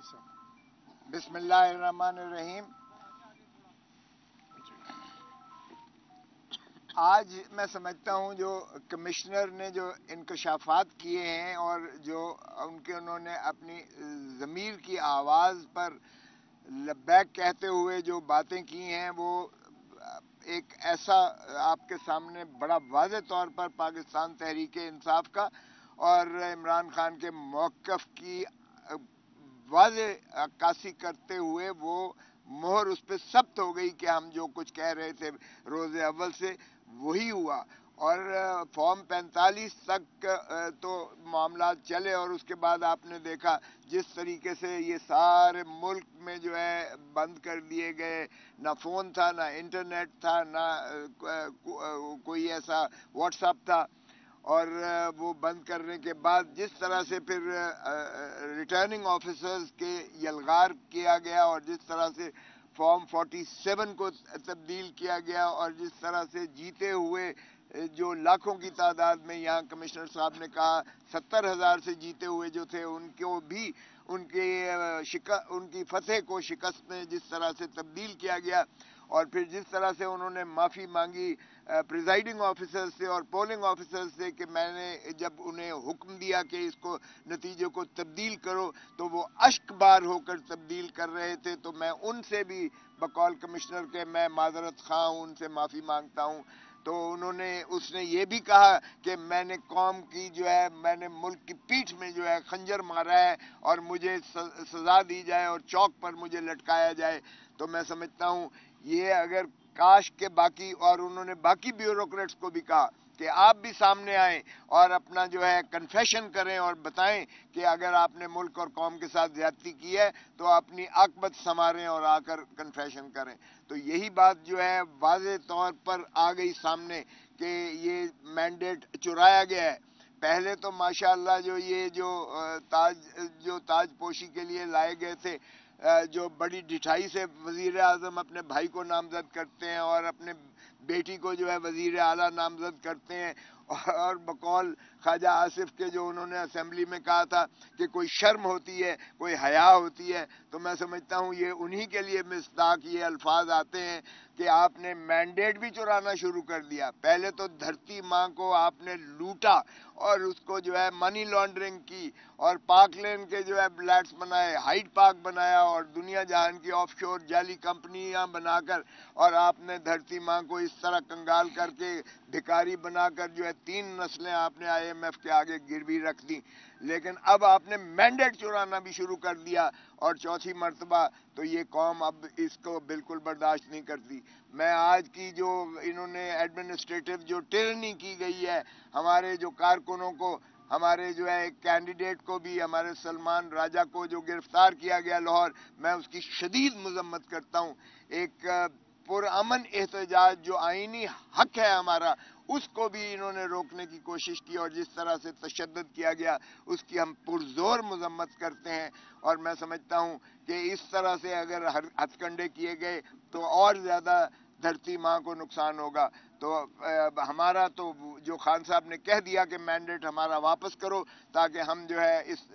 बिस्मिल्लाहिर्रहमानिर्रहीम। आज मैं समझता हूँ जो कमिश्नर ने जो इंकशाफात किए हैं और जो उन्होंने अपनी ज़मीर की आवाज़ पर लब्बैक कहते हुए जो बातें की हैं, वो एक ऐसा आपके सामने बड़ा वाज़ेह तौर पर पाकिस्तान तहरीक इंसाफ का और इमरान खान के मौक़िफ़ की वाज़ेह अक्कासी करते हुए वो मोहर उस पर सख्त हो गई कि हम जो कुछ कह रहे थे रोज़ अव्वल से वही हुआ। और फॉर्म 45 तक तो मामला चले और उसके बाद आपने देखा जिस तरीके से ये सारे मुल्क में जो है बंद कर दिए गए, ना फ़ोन था, ना इंटरनेट था, ना कोई ऐसा व्हाट्सएप था, और वो बंद करने के बाद जिस तरह से फिर रिटर्निंग ऑफिसर्स के यलगार किया गया और जिस तरह से फॉर्म 47 को तब्दील किया गया और जिस तरह से जीते हुए जो लाखों की तादाद में, यहाँ कमिश्नर साहब ने कहा 70,000 से जीते हुए जो थे, उनको भी उनकी फतेह को शिकस्त में जिस तरह से तब्दील किया गया, और फिर जिस तरह से उन्होंने माफ़ी मांगी प्रिजाइडिंग ऑफिसर से और पोलिंग ऑफिसर से कि मैंने जब उन्हें हुक्म दिया कि इसको नतीजे को तब्दील करो तो वो अश्क बार होकर तब्दील कर रहे थे, तो मैं उनसे भी बकौल कमिश्नर के मैं माजरत खा हूँ, उनसे माफ़ी मांगता हूँ। तो उसने ये भी कहा कि मैंने कौम की जो है, मैंने मुल्क की पीठ में जो है खंजर मारा है और मुझे सज़ा दी जाए और चौक पर मुझे लटकाया जाए। तो मैं समझता हूँ ये अगर काश के बाकी, और उन्होंने बाकी ब्यूरोक्रेट्स को भी कहा कि आप भी सामने आएं और अपना जो है कन्फेशन करें और बताएं कि अगर आपने मुल्क और कौम के साथ ज्यादती की है तो अपनी आकबत संवारें और आकर कन्फेशन करें। तो यही बात जो है वाज़ेह तौर पर आ गई सामने कि ये मैंडेट चुराया गया है। पहले तो माशाअल्लाह जो ताजपोशी के लिए लाए गए थे, जो बड़ी ढिठाई से वजीर आज़म अपने भाई को नामजद करते हैं और अपने बेटी को जो है वजीर आला नामजद करते हैं, और बकौल ख्वाजा आसिफ के जो उन्होंने असेंबली में कहा था कि कोई शर्म होती है, कोई हया होती है, तो मैं समझता हूँ ये उन्हीं के लिए मिस्ताक ये अल्फाज आते हैं कि आपने मैंडेट भी चुराना शुरू कर दिया। पहले तो धरती माँ को आपने लूटा और उसको जो है मनी लॉन्ड्रिंग की और पाकलैंड के जो है फ्लैट्स बनाए, हाइड पार्क बनाया और दुनिया जहान की ऑफशोर जाली कंपनियां बनाकर, और आपने धरती माँ को इस तरह कंगाल करके भिखारी बनाकर जो है 3 नस्लें आपने IMF के आगे गिरवी रख दी। लेकिन अब आपने मैंडेट चुराना भी शुरू कर दिया और चौथी मर्तबा, तो ये कौम अब इसको बिल्कुल बर्दाश्त नहीं करती। मैं आज की जो इन्होंने एडमिनिस्ट्रेटिव जो टिरनी की गई है, हमारे जो कारकुनों को, हमारे जो है कैंडिडेट को भी, हमारे सलमान राजा को जो गिरफ्तार किया गया लाहौर, मैं उसकी शदीद मजम्मत करता हूँ। एक पुरअमन एहतजाज जो आईनी हक है हमारा, उसको भी इन्होंने रोकने की कोशिश की और जिस तरह से तशद्दुद किया गया उसकी हम पुरजोर मजम्मत करते हैं। और मैं समझता हूँ कि इस तरह से अगर हथकंडे किए गए तो और ज़्यादा धरती माँ को नुकसान होगा। तो हमारा तो जो खान साहब ने कह दिया कि मैंडेट हमारा वापस करो ताकि हम जो है इस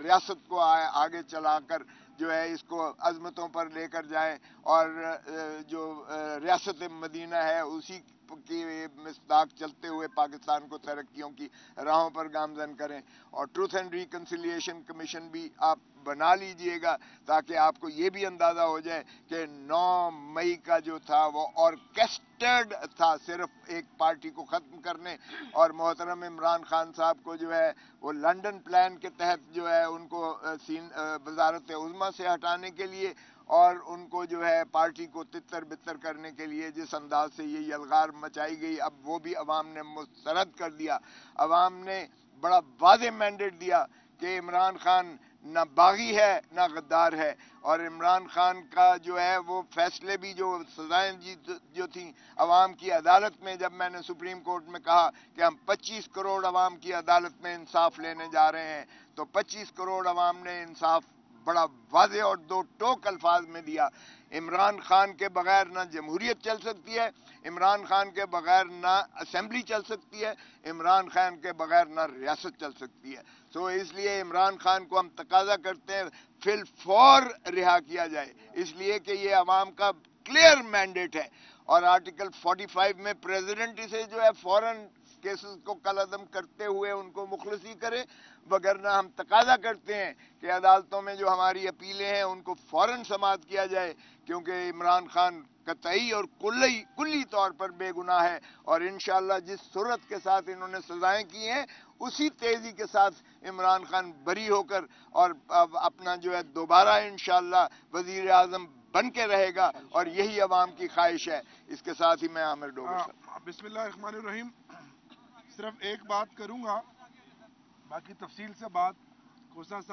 रियासत को आगे चलाकर जो है इसको अजमतों पर लेकर जाएं और जो रियासत मदीना है उसी की मिसदाक चलते हुए पाकिस्तान को तरक्कियों की राहों पर गामजन करें। और ट्रूथ एंड रिकन्सिलिएशन कमीशन भी आप बना लीजिएगा ताकि आपको ये भी अंदाजा हो जाए कि 9 मई का जो था वो ऑर्केस्ट्रेड था सिर्फ एक पार्टी को खत्म करने, और मोहतरम इमरान खान साहब को जो है वो लंदन प्लान के तहत जो है उनको वजारत उज़्मा से हटाने के लिए और उनको जो है पार्टी को तितर बितर करने के लिए जिस अंदाज से ये यलगार मचाई गई, अब वो भी अवाम ने मुस्तरद कर दिया। अवाम ने बड़ा वाज़ेह मैंडेट दिया कि इमरान खान ना बागी है ना गद्दार है, और इमरान खान का जो है वो फैसले भी, जो सजाएं जो थी अवाम की अदालत में, जब मैंने सुप्रीम कोर्ट में कहा कि हम 25 करोड़ अवाम की अदालत में इंसाफ लेने जा रहे हैं, तो 25 करोड़ अवाम ने इंसाफ بڑا واضح اور دو ٹوک الفاظ میں دیا. عمران خان کے بغیر نہ جمہوریت چل سکتی ہے, عمران خان کے بغیر نہ اسمبلی چل سکتی ہے, عمران خان کے بغیر نہ ریاست چل سکتی ہے. تو اس لیے عمران خان کو ہم تقاضا کرتے ہیں فی الفور رہا کیا جائے, اس لیے کہ یہ عوام کا کلیئر مینڈیٹ ہے. اور آرٹیکل 45 میں پریزیڈنٹ اسے جو ہے فوراً کیسز کو کالعدم کرتے ہوئے ان کو مخلصی کرے, وگرنہ ہم تقاضا کرتے ہیں کہ عدالتوں میں جو ہماری اپیلیں ہیں ان کو فوراً سماعت کیا جائے, کیونکہ عمران خان قطعی اور کلی طور پر بے گناہ ہے, اور انشاءاللہ جس صورت کے ساتھ انہوں نے سزائیں کی ہیں اسی تیزی کے ساتھ عمران خان بری ہو کر اور اپنا جو ہے دوبارہ انشاءاللہ وزیر اعظم بن کے رہے گا, اور یہی عوام کی خواہش ہے. اس کے ساتھ ہی میں عامر ڈوگر صاحب. بسم اللہ الرحمن الرحیم. صرف ایک بات کروں گا, باقی تفصیل سے بات کوسا